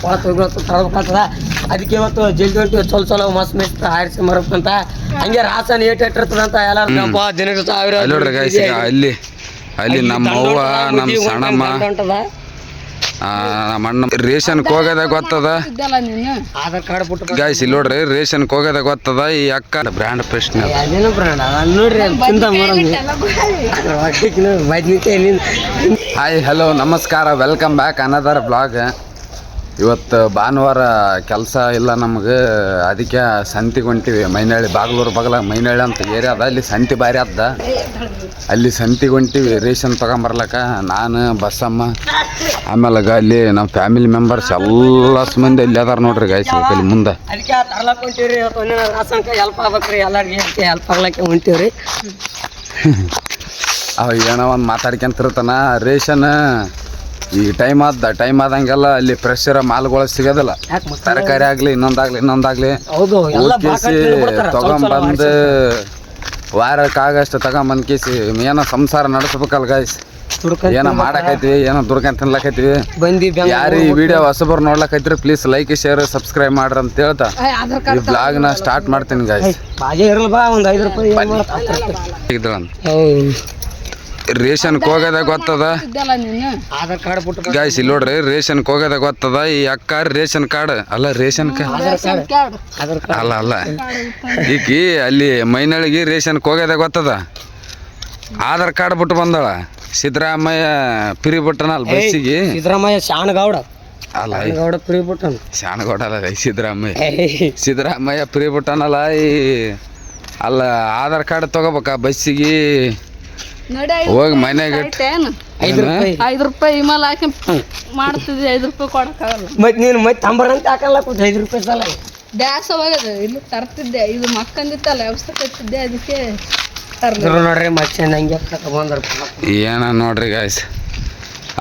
ಕೊಳ ತೊಗೊಳತ್ತು ತರಬೇಕಂತದ. ಅದಕ್ಕೆ ಇವತ್ತು ಜಲ್ದಿ ಹೊಂಟಿವಿ. ಚಲೋ ಮಸ್ತ್ ಮೆಸ್ತ್ ಆರಿಸಿ ಮರಬೇಕಂತ. ಹಂಗೆ ರಾಸನ್ ಏಟ್ ಇಟ್ಟಿರ್ತದಂತ ಎಲ್ಲಾರು ದಿನಕ್ಕೆ 1000 ಅಲ್ಲಿ ನಮ್ಮ ಅವ್ವ ನಮ್ಮ ಸಣ್ಣಮ್ಮ ನಮ್ಮ ಅಣ್ಣ ರೇಷನ್ಗೆ ಹೋಗೋದ ಗೊತ್ತದ. ಆಧಾರ್ ಕಾರ್ಡ್ ಬಿಟ್ಟು ಗಾಯ್ಸ್ ಇಲ್ಲಿ ನೋಡ್ರಿ ರೇಷನ್ಗೆ ಹೋಗೋದ ಗೊತ್ತದ. ಈ ಅಕ್ಕ ಬ್ರ್ಯಾಂಡ್ ಪ್ರಶ್ನೆ ಅದೇನು ಬ್ರಾಂಡ್ ನೋಡ್ರಿ ಚಿಂತ ಹಾಯ್ ಹಲೋ ನಮಸ್ಕಾರ, ವೆಲ್ಕಮ್ ಬ್ಯಾಕ್ ಅನದರ್ ಬ್ಲಾಗ್. ಇವತ್ತು ಭಾನುವಾರ ಕೆಲಸ ಇಲ್ಲ ನಮಗೆ, ಅದಕ್ಕೆ ಸಂತಿಗೆ ಹೊಂಟಿವಿ. ಮೈನಳ್ಳಿ ಬಾಗ್ಲೂರು ಬಗಲ ಮೈನಳ್ಳಿ ಅಂತ ಏರಿಯಾ ಅದ, ಅಲ್ಲಿ ಸಂತಿ ಭಾರಿ ಅದ. ಅಲ್ಲಿ ಸಂತಿಗೆ ಹೊಂಟಿವಿ ರೇಷನ್ ತೊಗೊಂಬರ್ಲಕ್ಕ. ನಾನು ಬಸ್ಸಮ್ಮ ಆಮೇಲೆ ಅಲ್ಲಿ ನಮ್ಮ ಫ್ಯಾಮಿಲಿ ಮೆಂಬರ್ಸ್ ಎಲ್ಲ ಮಂದಿ ಅಲ್ಲಿ ಅದಾರ ನೋಡ್ರಿ ಗಾಯ್ಸ್. ಅಲ್ಲಿ ಮುಂದೆ ಅದಕ್ಕೆ ತರ್ಲಕ್ ಹೊಂಟಿವ್ರಿ. ರಾಸನ್ಕ ಹೆಲ್ಪ್ ಆಗ್ಬೇಕ್ರಿ, ಎಲ್ಲರಿಗೆ ಹೆಲ್ಪ್ ಆಗ್ಲಕ್ಕೆ ಹೊಂಟಿವ್ರಿ. ಅವ ಏನೋ ಒಂದು ಮಾತಾಡ್ಕೊಂತಿರ್ತಾನ. ರೇಷನ್ ಈಗ ಟೈಮ್ ಆದಂಗೆಲ್ಲ ಅಲ್ಲಿ ಫ್ರೆಶ್ ಇರೋ ಮಾಲ್ಗಳು ಸಿಗೋದಿಲ್ಲ. ತರಕಾರಿ ಆಗಲಿ ಇನ್ನೊಂದಾಗಲಿ ತೊಗೊಂಬಂದು ವಾರಕ್ಕಾಗಷ್ಟು ತಗೊಂಬಂದು ಕೇಸಿ ಏನೋ ಸಂಸಾರ ನಡೆಸ್ಬೇಕಲ್ಲ ಗಾಯ್ಸ್. ಏನೋ ಮಾಡಕೈತಿವಿ, ಏನೋ ದುರ್ಗಂತ ತಿನ್ಲಕೈತಿವಿ. ಯಾರು ಈ ವಿಡಿಯೋ ಹೊಸಬರು ನೋಡ್ಲಕೈತ್ರಿ ಪ್ಲೀಸ್ ಲೈಕ್ ಶೇರ್ ಸಬ್ಸ್ಕ್ರೈಬ್ ಮಾಡ್ರಿ ಅಂತ ಹೇಳ್ತಾ ಈ ಬ್ಲಾಗ್ನ ಸ್ಟಾರ್ಟ್ ಮಾಡ್ತೀನಿ ಗಾಯ್ಸ್. ರೇಷನ್ಗೆ ಹೋಗೋದ ಗೊತ್ತದ ಆಧಾರ್ ಕಾರ್ಡ್ ಬಿಟ್ಟು ಗಾಯ್ಸ್. ಇಲ್ಲಿ ನೋಡ್ರಿ ರೇಷನ್ಗೆ ಹೋಗೋದ ಗೊತ್ತದ. ಈ ಅಕ್ಕ ರೇಷನ್ ಕಾರ್ಡ್ ಅಲ್ಲ, ರೇಷನ್ ಅಲ್ಲ ಈಕಿ ಅಲ್ಲಿ ಮೈನಳಿಗೆ ರೇಷನ್ಗೆ ಹೋಗೋದ ಗೊತ್ತದ. ಆಧಾರ್ ಕಾರ್ಡ್ ಬಿಟ್ಟು ಬಂದಳ. ಸಿದ್ದರಾಮಯ್ಯ ಫ್ರೀ ಬಿಟ್ಟನಲ್ಲ ಬಸ್ಸಿಗೆ. ಸಿದ್ದರಾಮಯ್ಯ ಶಾಣಗೌಡ ಅಲ್ಲ ಫ್ರೀ ಬಿಟ್ಟನ. ಶಾಣಗೌಡ ಅಲ್ಲ ಸಿದ್ದರಾಮಯ್ಯ ಫ್ರೀ ಬಿಟ್ಟನಲ್ಲ. ಈ ಅಲ್ಲ ಆಧಾರ್ ಕಾರ್ಡ್ ತಗೋಬೇಕಾ ಬಸ್ಸಿಗೆ ಹೋಗಿ ಮನೆಗೆ 5 ರೂಪಾಯಿ ಇಮಲ್ ಹಾಕಿ ಮಾಡ್ತಿದ್ವಿ. 5 ರೂಪಾಯಿ ಕೊಡಕ್ಕಾಗಲ್ಲ. ಮತ್ತೆ ನೀನು ಮತ್ತೆ ತಂಬರಂತ ಹಾಕಲ್ಲ 5 ರೂಪಾಯಿ ಸಲ ಡ್ಯಾಸ್ ಹೋಗದ ಇಲ್ಲಿ ತರ್ತಿದ್ದೆ. ಇದು ಮಕ್ಕಂದಿತ್ತಲ್ಲ ವ್ಯವಸ್ಥೆ ಕಟ್ಟಿದ್ದೆ, ಅದಕ್ಕೆ ನೋಡ್ರಿ ಮತ್ತೆ ಹಂಗೆ ತಗೊಂಡ್ರ ಏನ ನೋಡ್ರಿ ಗಾಯ್ಸ್.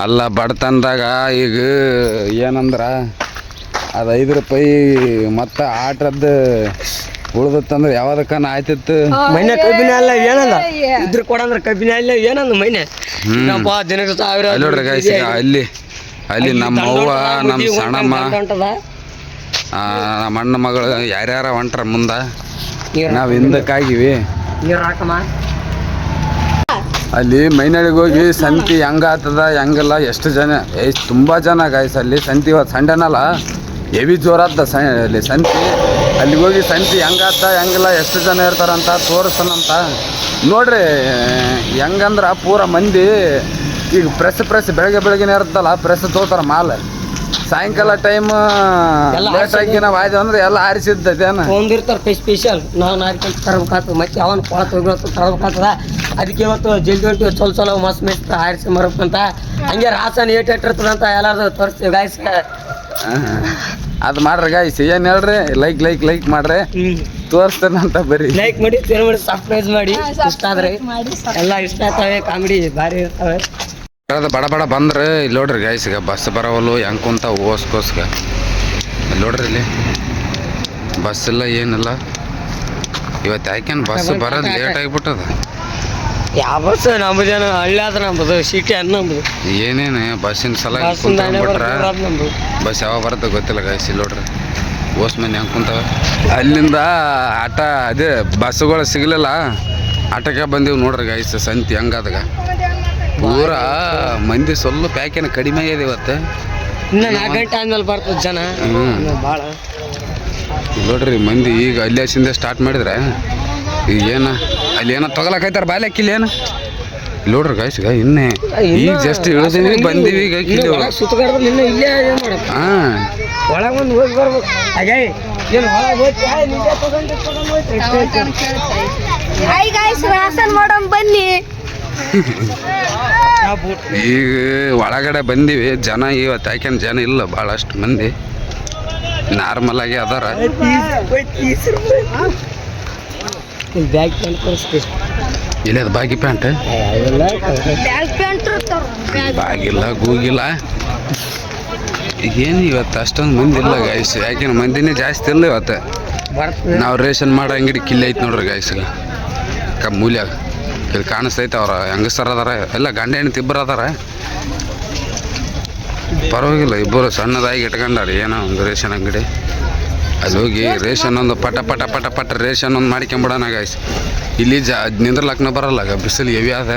ಅಲ್ಲ ಬಡತನದಾಗ ಈಗ ಏನಂದ್ರ ಅದು 5 ರೂಪಾಯಿ ಮತ್ತು ಆಟದ್ದು ಉಳ್ದತ್ತಂದ್ರೆ ಯಾವ್ದಕ್ಕನ ಆಯ್ತಿತ್ತು. ಮೈನೆ ಕಬ್ಬಿನ ಅಲ್ಲ ಏನಲ್ಲ ಇದ್ರ ಕೊಡಂದ್ರ ಕಬ್ಬಿನ ಅಲ್ಲ ಏನಂದ ಮೈನೆ ದಿನಕ್ಕೆ 1000 ನೋಡ್ರಿ ಗಾಯ್ಸ್. ಅಲ್ಲಿ ನಮ್ಮ ಅವ್ವ ನಮ್ಮ ಸಣ್ಣಮ್ಮ ನಮ್ಮ ಅಣ್ಣ ಮಗಳು ಯಾರ್ಯಾರ ಹೊಂಟ್ರ ಮುಂದೆ ನಾವು ಹಿಂದಕ್ಕಾಗಿವಿ. ಅಲ್ಲಿ ಮೈನಳಿಗೆ ಹೋಗಿ ಸಂತಿ ಹೆಂಗ ಆಗ್ತದ ಹೆಂಗಲ್ಲ ಎಷ್ಟು ಜನ ತುಂಬ ಜನ ಗಾಯ್ಸ್. ಅಲ್ಲಿ ಸಂತಿ ಇವತ್ತು ಸಂಡೆನಲ್ಲ ಹೆವಿ ಜೋರಾದ ಅಲ್ಲಿ ಸಂತಿ. ಅಲ್ಲಿ ಹೋಗಿ ಸಂತಿ ಹೆಂಗಾತ ಹೆಂಗಿಲ್ಲ ಎಷ್ಟು ಜನ ಇರ್ತಾರಂತ ತೋರಿಸ್ತಾನಂತ ನೋಡ್ರಿ. ಹೆಂಗಂದ್ರೆ ಪೂರ ಮಂದಿ ಈಗ ಪ್ರೆಸ್ ಬೆಳಗ್ಗೆನೇ ಇರುತ್ತಲ್ಲ, ಪ್ರೆಸ್ ತೋತಾರ ಮಾಲ್. ಸಾಯಂಕಾಲ ಟೈಮ್ ಲೇಟಾಗಿ ನಾವು ಆಯ್ತು ಅಂದ್ರೆ ಎಲ್ಲ ಆರಿಸಿದ್ದೇನು ತೊಗೊಂಡಿರ್ತಾರೆ ಸ್ಪೆಷಲ್. ನಾವು ಆರ್ಕೊಂತ ತರ್ಬೇಕಾಗ್ತದೆ. ಮತ್ತೆ ಅವನ್ ಕೊಳ ತೊಗೊಳತ್ತು ತರಬೇಕಾಗ್ತದ. ಅದಕ್ಕೆ ಇವತ್ತು ಜಲ್ದಿ ಹೊಂಟಿವಿ. ಚಲೋ ಮಸ್ತ್ ಮೆಸ್ತ್ ಆರಿಸಿ ಮರಬೇಕಂತ. ಹಂಗೆ ರಾಸನ್ ಏಟ್ ಇಟ್ಟಿರ್ತದಂತ ಎಲ್ಲಾರು ತೋರಿಸ್ತೀವಿ ಗಾಯ್ಸ್. ಅದು ಮಾಡ್ರಿ ಗಾಯ್ಸ್. ಏನು ಹೇಳ್ರಿ, ಲೈಕ್ ಮಾಡ್ರಿ, ತೋರಿಸ್ತೇನಂತ ಬರ್ರಿ. ಲೈಕ್ ಮಾಡಿ ಶೇರ್ ಮಾಡಿ ಸಬ್ಸ್ಕ್ರೈಬ್ ಮಾಡಿ. ಇಷ್ಟ ಆದ್ರೆ ಎಲ್ಲ ಇಷ್ಟ ಆಗ್ತವೆ, ಕಾಮಿಡಿ ಭಾರಿ ಇರ್ತವೆ. ಬಡ ಬಂದ್ರೆ ಇಲ್ಲಿ ನೋಡ್ರಿ ಗಾಯ್ಸ್. ಈಗ ಬಸ್ ಬರೋವಲ್ಲು ಹೆಂಗೆ ಕುಂತ ಓಸ್ಕೋಸ್ಗ ಇಲ್ಲಿ ನೋಡ್ರಿ. ಇಲ್ಲಿ ಬಸ್ ಇಲ್ಲ ಏನಿಲ್ಲ ಇವತ್ತು. ಯಾಕೇನು ಬಸ್ ಬರೋದು ಲೇಟ್ ಆಗಿಬಿಟ್ಟದ. ಯಾವ ಬಸ್ ನಮ್ಮದೇನು ಹಳ್ಳಿ ಆದ್ರೆ ನಮ್ಮದು ಸಿಟಿ ನಮ್ಮದು. ಏನೇನು ಬಸ್ಸಿನ ಸಲ ಕುಂತ್ಬಿಟ್ರೆ ಬಸ್ ಯಾವಾಗ ಬರುತ್ತೆ ಗೊತ್ತಿಲ್ಲ ಗಾಯ್ಸ್. ಇಲ್ಲಿ ನೋಡ್ರಿ ಓಸ್ ಮಂದಿ ಹೆಂಗೆ ಕುಂತಾವ. ಅಲ್ಲಿಂದ ಆಟ ಅದೇ ಬಸ್ಸುಗಳು ಸಿಗಲಿಲ್ಲ, ಆಟಕ್ಕೆ ಬಂದೀವಿ ನೋಡ್ರಿ ಗಾಯ್ಸ್. ಸಂತಿ ಹೆಂಗಾದಾಗ ಪೂರ ಮಂದಿ ಸ್ವಲ್ಪ ಪ್ಯಾಕೇನು ಕಡಿಮೆ ಆಗಿದೆ ಇವತ್ತು. ಇನ್ನು 4 ಗಂಟೆ ಆದ್ಮೇಲೆ ಬರ್ತದೆ ಜನ ಭಾಳ ನೋಡ್ರಿ ಮಂದಿ. ಈಗ ಅಲ್ಲಿ ಹಸಿಂದ ಸ್ಟಾರ್ಟ್ ಮಾಡಿದ್ರೆ ಈಗ ಏನು ಅಲ್ಲಿ ಏನೋ ತೊಗೊಳಕೈತಾರ ಬಾಲ್ಯಕ್ಕೆ. ಇಲ್ಲಿ ಏನು ನೋಡ್ರಿ ಗಾಯ್ಸ್. ಇನ್ನೇ ಈಗ ಜಸ್ಟ್ ಇಳಿದೀವಿ ಬಂದೀವಿ. ಈಗ ಸುತ್ತಗಾಡ್ದಲ್ಲಿ ಇನ್ನೂ ಇಲ್ಲೇ ಹಾಂ ಒಳಗೆ ಒಂದು ಹೋಗಿ ಬರ್ಬೇಕು. ಹಾಗೆ ಏನು ರಾಸನ್ ಮಾಡೋಣ ಬನ್ನಿ. ಈಗ ಒಳಗಡೆ ಬಂದೀವಿ. ಜನ ಇವತ್ತು ಯಾಕೆಂದು ಜನ ಇಲ್ಲ ಭಾಳಷ್ಟು ಮಂದಿ, ನಾರ್ಮಲ್ ಆಗಿ ಅದಾರ. ಬ್ಯಾಗ್ ಪ್ಯಾಂಟ್ ಇಲ್ಲ ಅದು ಬಾಗಿ ಪ್ಯಾಂಟ್ ಬಾಗಿಲ್ಲ ಗೂಗಿಲ್ಲ. ಈಗೇನು ಇವತ್ತು ಅಷ್ಟೊಂದು ಮಂದಿ ಇಲ್ಲ ಗಾಯ್ಸ್. ಯಾಕೆಂದ್ರೆ ಮಂದಿನೇ ಜಾಸ್ತಿ ಇಲ್ಲ ಇವತ್ತು. ನಾವು ರೇಷನ್ ಮಾಡೋ ಅಂಗಡಿ ಕಿಲ್ಲಿ ಐತೆ ನೋಡ್ರಿ ಗಾಯ್ಸ್. ಮೂಲ್ಯಾಗ ಇಲ್ಲಿ ಕಾಣಿಸ್ತೈತೆ. ಅವ್ರ ಹೆಂಗಸರು ಅದಾರ, ಎಲ್ಲ ಗಂಡ ಹೆಣ್ಣು ಇಬ್ಬರು ಅದಾರ. ಪರವಾಗಿಲ್ಲ, ಇಬ್ಬರು ಸಣ್ಣದಾಗಿ ಇಟ್ಕೊಂಡಾರ ಏನೋ ಒಂದು ರೇಷನ್ ಅಂಗಡಿ. ಅಲ್ಲಿ ಹೋಗಿ ರೇಷನ್ ಒಂದು ಪಟ ಪಟ ಪಟ ಪಟ ರೇಷನ್ ಒಂದು ಮಾಡ್ಕೊಂಬಿಡೋಣ ಗಾಯ್ಸ್. ಇಲ್ಲಿ ನಿಂದ್ರಲಕ್ನ ಬರಲ್ಲ, ಬಿಸಿಲು ಹೆವಿ ಅದ,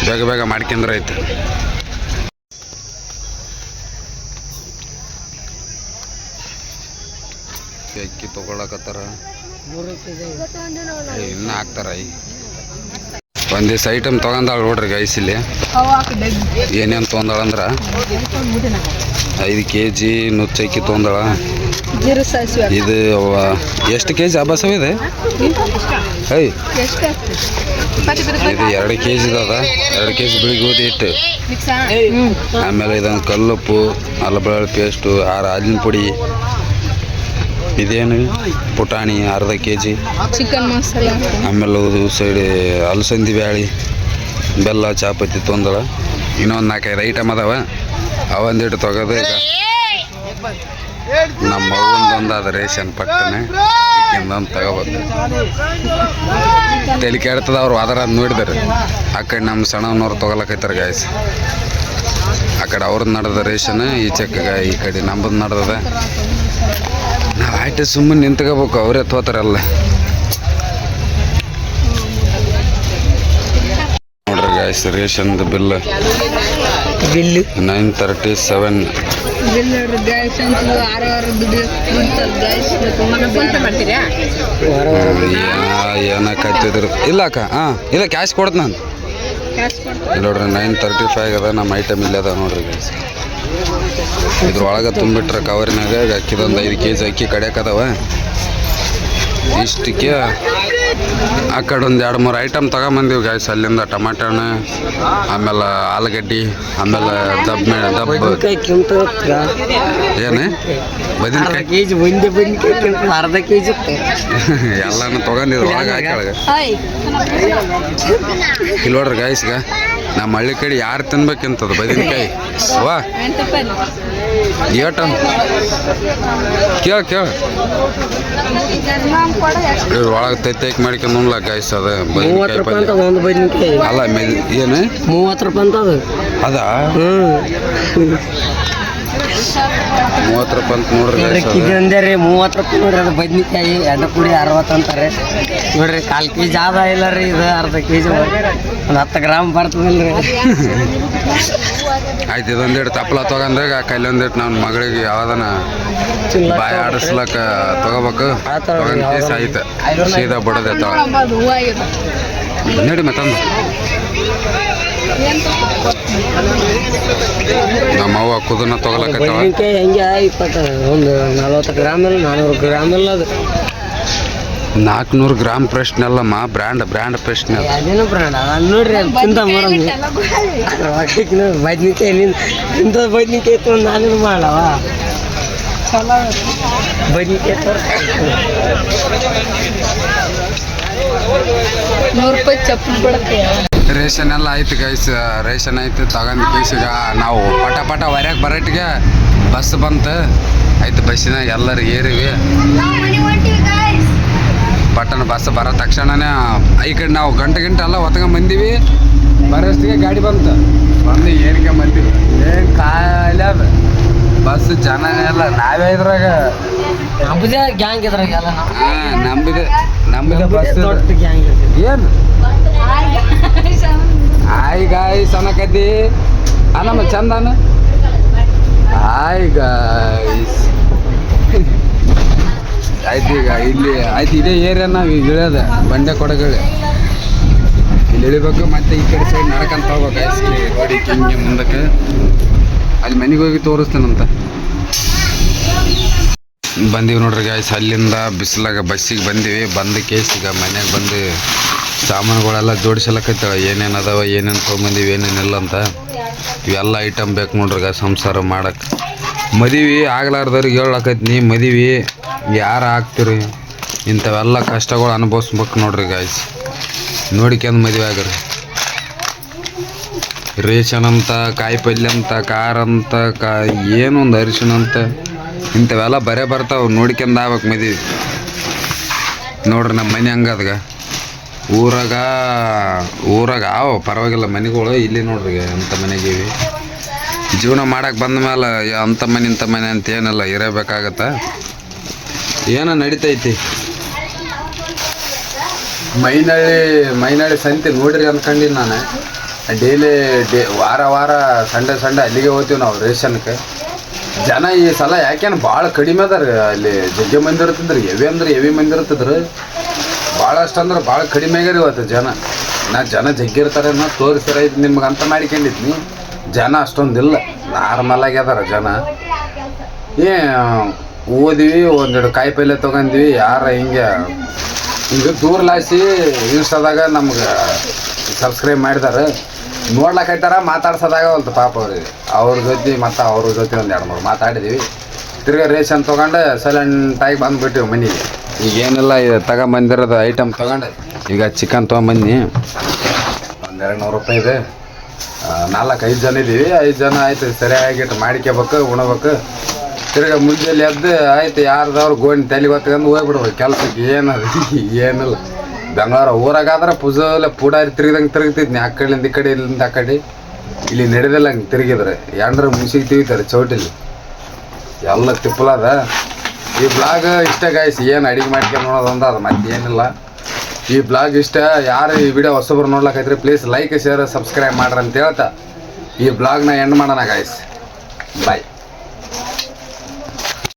ಬೇಗ ಬೇಗ ಮಾಡ್ಕೊಂಡ್ರೆ ಆಯ್ತು. ಅಕ್ಕಿ ತೊಗೊಳಕತ್ತಾರ, ಇನ್ನೂ ಹಾಕ್ತಾರ. ಒಂದು ದಿವಸ ಐಟಮ್ ತೊಗೊಂಡಾಳ ನೋಡ್ರಿ ಗೈಸ್. ಇಲ್ಲಿ ಏನೇನು ತೊಗೊಂಡಾಳಂದ್ರೆ 5 kg ನುಚ್ಚಕ್ಕಿ ತೊಗೊಂಡಾಳ. ಇದು ಎಷ್ಟು kg ಅಬಸವ ಇದೆ? ಇದು 2 kg ಅದ. 2 kg ಬಿಳಿ ಗೋಧಿ ಹಿಟ್ಟು, ಆಮೇಲೆ ಇದೊಂದು ಕಲ್ಲುಪ್ಪು, ಅಲ್ಲ ಬೆಳ್ಳುಳ್ಳಿ ಪೇಸ್ಟು, 6 ಹಾಲಿನ ಪುಡಿ, ಇದೇನು ಪುಟಾಣಿ ಅರ್ಧ kg, ಚಿಕನ್ ಮಸಾಲ, ಆಮೇಲೆ ಸೈಡ್ ಅಲಸಂದಿ ಬ್ಯಾಳಿ, ಬೆಲ್ಲ, ಚಾಪತ್ತಿ ತೊಂದಳ. ಇನ್ನೊಂದು 4-5 ಐಟಮ್ ಅದಾವ. ಅವಂದಿಟ್ಟು ತೊಗೋದು. ಈಗ ನಮ್ಮ ಅವ್ವಂದೊಂದು ಅದ ರೇಷನ್ ಪಟ್ಟನೆ ಒಂದು ತಗೋಬೇಕು. ತಲೆ ಕೆಡ್ತದ ಅವ್ರು ಅದರ ನೋಡಿದಾರೆ. ಆ ಕಡೆ ನಮ್ಮ ಸಣ್ಣವ್ನವ್ರು ತೊಗೊಳಕೈತಾರೆ ಗಾಯ್ಸ್. ಆ ಕಡೆ ಅವ್ರದ್ದು ನಡೆದ ರೇಷನ್, ಈ ಕಡೆ ನಮ್ಮದು ನಡೆದದ. ನಾವು ಆಯ್ತು ಸುಮ್ಮನೆ ನಿಂತ್ಕೋಬೇಕು, ಅವರೇ ತೋತಾರಲ್ಲ. ನೋಡ್ರಿ ಗಾಯ್ಸ್, ರೇಷನ್ದು ಬಿಲ್ 937. ಏನಕ್ಕಾಯ್ತಿದ್ರು ಇಲ್ಲ ಅಕ್ಕ. ಇಲ್ಲ ಕ್ಯಾಶ್ ಕೊಡ್ತು ನಾನು. ಇಲ್ಲಿ ನೋಡ್ರಿ 935 ಅದ. ನಮ್ಮ ಐಟಮ್ ಇಲ್ಲೇ ಅದ ನೋಡ್ರಿ ಗಾಯ್ಸ್. ಇದ್ರೊಳಗೆ ತುಂಬಿಟ್ರೆ ಕವರಿನಾಗ ಅಕ್ಕಿದೊಂದು 5 kg ಅಕ್ಕಿ ಕಡಿಯಾಕದವ. ಇಷ್ಟಕ್ಕೆ ಆ ಕಡೆ ಒಂದು 2-3 ಐಟಮ್ ತಗೊಂಬಂದೀವಿ ಗಾಯ್ಸ್ ಅಲ್ಲಿಂದ. ಟಮಾಟ ಹಣ್ಣು, ಆಮೇಲೆ ಆಲೂಗಡ್ಡಿ, ಆಮೇಲೆ ದಬ್ಬ ಏನು ಬದನೆಕಾಯಿ ಅರ್ಧ kg ಎಲ್ಲಾನು ತೊಗೊಂಡಿದ್ರು ಒಳಗೆ ಹಾಕಿ. ಇಲ್ಲಿ ನೋಡ್ರಿ ಗಾಯ್ಸ್, ಈಗ ನಮ್ಮ ಹಳ್ಳಿ ಕಡೆ ಯಾರು ತಿನ್ಬೇಕಂತದ ಬದನೆಕಾಯಿ. ವಾ ಏಟ ಕೇಳ ಒಳಗೆ ತೈಕ್ ಮಾಡ್ಕೊಂಡು ಉಣ್ಲ ಗಾಯ್ಸ್. ಅದ ಬದನೆಕಾಯಿ ಅಲ್ಲ ಏನು 30 ರೂಪಾಯಿ ಅಂತ ಅದ 30 ರೂಪಾಯಿ ಅಂತ ನೋಡ್ರಿ. ಒಂದೇ ರೀ 30 ರೂಪಾಯಿ ನೋಡ್ರಿ. ಅದು ಬದ್ನಿಕಾಯಿ ಎಡ್ಡೆ ಪುಡಿ 60 ಅಂತಾರೆ ನೋಡ್ರಿ. 1/4 kg ಆದ ಇಲ್ಲ ರೀ. ಇದು ಅರ್ಧ kg ಒಂದು 10 ಗ್ರಾಮ್ ಬರ್ತದಿಲ್ರಿ. ಆಯ್ತು, ಇದೊಂದಿಟ್ಟು ತಪ್ಪಲ ತೊಗೊಂಡಾಗ ಕೈಲೊಂದಿಟ್ಟು ನನ್ನ ಮಗಳಿಗೆ ಯಾವ್ದನ ಬಾಯಿ ಆಡಿಸ್ಲಕ್ಕ ತಗೋಬೇಕು. ತಗೊಂಡು ಆಯ್ತು ಸೀದಾ ಬಿಡೋದೆ ನಡಿ ಮತ್ತೊಂದು. ನಮ್ಮ ಅವ್ವ ಕುದನ್ನ ತೊಗೊಳಕತ್ತಾಳ. ಬದ್ನಿಕಾಯಿ ಹೆಂಗೆ 20 ಒಂದು 40 ಗ್ರಾಮ್ ಇಲ್ಲ 400 ಗ್ರಾಮ್ ಇಲ್ಲ. ಅದು 400 ಗ್ರಾಮ್ ಪ್ರಶ್ನೆ ಅಲ್ಲಮ್ಮ, ಬ್ರ್ಯಾಂಡ್ ಪ್ರಶ್ನೆ. ಅದೇನೋ ಬ್ರ್ಯಾಂಡ್ ಅಲ್ಲಿ ನೋಡ್ರಿ. ಅಲ್ಲಿ ತಿಂದ ಬದ್ನಿಕಾಯಿ ಇಂಥ ಬದ್ನಿಕಾಯಿ ತೊಗೊಂಡು ನಾನೇನು ಮಾಡವ. ಬದ್ನಿಕಾಯಿ 100 ರೂಪಾಯಿ ಚಪ್ಪಲ್ ಬಿಡತ್ತೆ. ರೇಷನ್ ಎಲ್ಲ ಆಯ್ತು ಗೈಸ್. ರೇಷನ್ ಆಯ್ತು ತಗೊಂಡು ಕೇಸಿಗ ನಾವು ಪಟ ಹೊರ್ಯಾಗ ಬರಟ್ಟಿಗೆ ಬಸ್ ಬಂತು. ಆಯ್ತು ಬಸ್ಸಿನಾಗ ಎಲ್ಲರೂ ಏರಿವಿ. ಪಟ್ಟಣ ಬಸ್ ಬರೋ ತಕ್ಷಣನೇ ಈ ಕಡೆ ನಾವು ಗಂಟೆ ಎಲ್ಲ ಹೊತ್ಕೊಂಡ್ ಬಂದೀವಿ. ಬರೋಷ್ಟಿಗೆ ಗಾಡಿ ಬಂತು. ಏರಿಕೆ ಬಂದೀವಿ. ಏನು ಖಾಲಿ ಅದ ಬಸ್. ಜನನೇ ಎಲ್ಲ ನಾವೇ ಇದ್ರಾಗ ನಮ್ಮದೇ ಗ್ಯಾಂಗ್ ಇದ್ರಾಗ ಎಲ್ಲ. ನಮ್ಮದೇ ಬಸ್ ಗ್ಯಾಂಗ್ ಏನು ಹಾಯ್ ಗಾಯ್ಸ್ ಅನ್ನಕತ್ತಿ ನಮ್ಮ ಚಂದನ. ಹಾಯ್ ಗಾಯ್ಸ್ ಆಯ್ತು. ಈಗ ಇಲ್ಲಿ ಆಯ್ತು ಇದೇ ಏರಿಯಾ ನಾವು ಈಗ ಇಳಿಯೋದ ಬಂಡೆ ಕೊಡಗಳಿ. ಇಲ್ಲಿ ಇಳಿಬೇಕು. ಮತ್ತೆ ಈ ಕಡೆ ಸೈಡ್ ನಡ್ಕೊಂತ ಹೋಗ್ಬೇಕು ಗಾಯ್ಸ್. ನೋಡಿ ಹಿಂಗೆ ಮುಂದಕ್ಕೆ ಅಲ್ಲಿ ಮನೆಗೆ ಹೋಗಿ ತೋರಿಸ್ತೇನಂತ ಬಂದೀವಿ ನೋಡ್ರಿ ಗಾಯ್ಸ್. ಅಲ್ಲಿಂದ ಬಿಸಿಲಾಗ ಬಸ್ಸಿಗೆ ಬಂದೀವಿ. ಬಂದ ಕೇಸಿಗೆ ಮನೆಗೆ ಬಂದು ಸಾಮಾನುಗಳೆಲ್ಲ ಜೋಡಿಸಲಕೈತಾವ. ಏನೇನು ಅದಾವ, ಏನೇನು ತೊಗೊಂಬಂದೀವಿ, ಏನೇನಿಲ್ಲ ಅಂತ. ಇವೆಲ್ಲ ಐಟಮ್ ಬೇಕು ನೋಡ್ರಿ ಗ ಸಂಸಾರ ಮಾಡಕ್ಕೆ. ಮದುವೆ ಆಗ್ಲಾರ್ದವ್ರಿಗೆ ಹೇಳಕೈತಿ, ಮದುವೆ ಯಾರು ಆಗ್ತೀರಿ ಇಂಥವೆಲ್ಲ ಕಷ್ಟಗಳು ಅನುಭವಿಸ್ಬೇಕು ನೋಡ್ರಿ ಗಾಯ್ಸ್. ನೋಡಿಕೊಂಡು ಮದುವೆ ಆಗ್ರಿ. ರೇಷನ್ ಅಂತ, ಕಾಯಿ ಪಲ್ಯ ಅಂತ, ಖಾರ ಅಂತ, ಏನೊಂದು ಅರಿಶಿಣ ಅಂತ ಇಂಥವೆಲ್ಲ ಬರೇ ಬರ್ತಾವೆ. ನೋಡ್ಕೊಂಡು ಆಗ್ಬೇಕು ಮದುವೆ. ನೋಡ್ರಿ ನಮ್ಮ ಮನೆ ಹಂಗದ್ಗ. ಊರಾಗ ಪರವಾಗಿಲ್ಲ ಮನೆಗಳು. ಇಲ್ಲಿ ನೋಡ್ರಿ ಅಂಥ ಮನೆಗೇವಿ. ಜೀವನ ಮಾಡಕ್ಕೆ ಬಂದ ಮೇಲೆ ಅಂಥ ಮನೆ ಇಂಥ ಮನೆ ಅಂತ ಏನಿಲ್ಲ ಇರಬೇಕಾಗತ್ತೆ. ಏನೋ ನಡೀತೈತಿ. ಮೈನಳ್ಳಿ ಸಂತೆ ನೋಡ್ರಿ ಅಂದ್ಕೊಂಡಿನಿ ನಾನು. ಡೈಲಿ ವಾರ ಸಂಡೆ ಅಲ್ಲಿಗೆ ಹೋಗ್ತೀವಿ ನಾವು ರೇಷನ್ಗೆ. ಜನ ಈ ಸಲ ಯಾಕೇನು ಭಾಳ ಕಡಿಮೆ ಅದ ರೀ. ಅಲ್ಲಿ ಜಗ್ಗೆ ಮಂದಿ ಇರ್ತಿದ್ರಿ, ಹೆವಿ ಮಂದಿ ಇರ್ತಿದ್ರು. ಭಾಳಷ್ಟು ಅಂದ್ರೆ ಭಾಳ ಕಡಿಮೆ ಆಗ್ಯಾರ ಇವತ್ತು ಜನ. ಜನ ಜಗ್ಗಿ ಇರ್ತಾರೆ ಅನ್ನೋ ತೋರಿಸ್ತಾರೆ. ಇದು ನಿಮ್ಗೆ ಅಂತ ಮಾಡ್ಕೊಂಡಿದ್ನಿ. ಜನ ಅಷ್ಟೊಂದಿಲ್ಲ, ನಾರ್ಮಲ್ ಆಗ್ಯದಾರ ಜನ. ಓದಿವಿ, ಒಂದೆರಡು ಕಾಯಿ ಪಲ್ಯ ತೊಗೊಂಡ್ವಿ. ಯಾರು ಹಿಂಗೆ ದೂರ್ಲಾಸಿ ಇನ್ಸ್ಟಾದಾಗ ನಮ್ಗೆ ಸಬ್ಸ್ಕ್ರೈಬ್ ಮಾಡಿದಾರೆ. ನೋಡ್ಲಾಕೈತಾರ, ಮಾತಾಡ್ಸೋದಾಗವಲ್ತು ಪಾಪ ಅವ್ರಿಗೆ. ಅವ್ರ ಜೊತೆ ಮತ್ತು ಅವ್ರ ಜೊತೆ ಒಂದು 2-3 ಮಾತಾಡಿದ್ವಿ. ತಿರ್ಗಾ ರೇಷನ್ ತೊಗೊಂಡು ಸೈಲೆಂಟಾಗಿ ಬಂದುಬಿಟ್ಟಿವಿ ಮನೆಗೆ. ಈಗೇನಿಲ್ಲ, ಇದು ತಗೊಂಬಂದಿರೋದು ಐಟಮ್ ತೊಗೊಂಡು ಈಗ ಚಿಕನ್ ತೊಗೊಂಬಂದು ಒಂದು 200 ರೂಪಾಯಿ ಇದೆ. 4-5 ಜನ ಇದ್ದೀವಿ. 5 ಜನ ಆಯ್ತು, ಸರಿಯಾಗಿಟ್ಟು ಮಾಡ್ಕೋಬೇಕು, ಉಣ್ಬೇಕು. ತಿರ್ಗಾ ಮುಂಜಾನೆ ಎದ್ದು ಆಯ್ತು ಯಾರ್ದವ್ರು ಗೋಣಿ ತಲೆಗೆ ಹೊತ್ಕೊಂಡು ಹೋಗ್ಬಿಡ್ಬೇಕು ಕೆಲಸಕ್ಕೆ. ಏನಿಲ್ಲ. ಬೆಂಗಳೂರು ಊರಾಗಾದ್ರೆ ಪೂಡಾರಿ ತಿರುಗಿದಂಗೆ ತಿರುಗ್ತಿದ್ನಿ. ಆ ಕಡೆಯಿಂದ ಈ ಕಡೆ, ಇಲ್ಲಿಂದ ಆ ಕಡೆ. ಇಲ್ಲಿ ನಡೆದಿಲ್ಲ ಹಂಗೆ ತಿರುಗಿದ್ರೆ ಎಂಡ್ರ ಮುಸಿಗೆ ತಿವಿತಾರೆ ಚೌಟಿಲಿ ಎಲ್ಲ ತಿಪ್ಪಲದ. ಈ ಬ್ಲಾಗ್ ಇಷ್ಟ ಗಾಯ್ಸ್. ಏನು ಅಡಿಗೆ ಮಾಡ್ಕೊಂಡು ನೋಡೋದಂದ ಅದು ಮತ್ತೆ ಏನಿಲ್ಲ. ಈ ಬ್ಲಾಗ್ ಇಷ್ಟ. ಯಾರು ಈ ವಿಡಿಯೋ ಹೊಸಬ್ರು ನೋಡ್ಲಕ್ಕೈತ್ರಿ ಪ್ಲೀಸ್ ಲೈಕ್, ಶೇರ್, ಸಬ್ಸ್ಕ್ರೈಬ್ ಮಾಡ್ರಿ ಅಂತ ಹೇಳ್ತಾ ಈ ಬ್ಲಾಗ್ನ ಎಂಡ್ ಮಾಡೋಣ ಗಾಯ್ಸ್. ಬಾಯ್.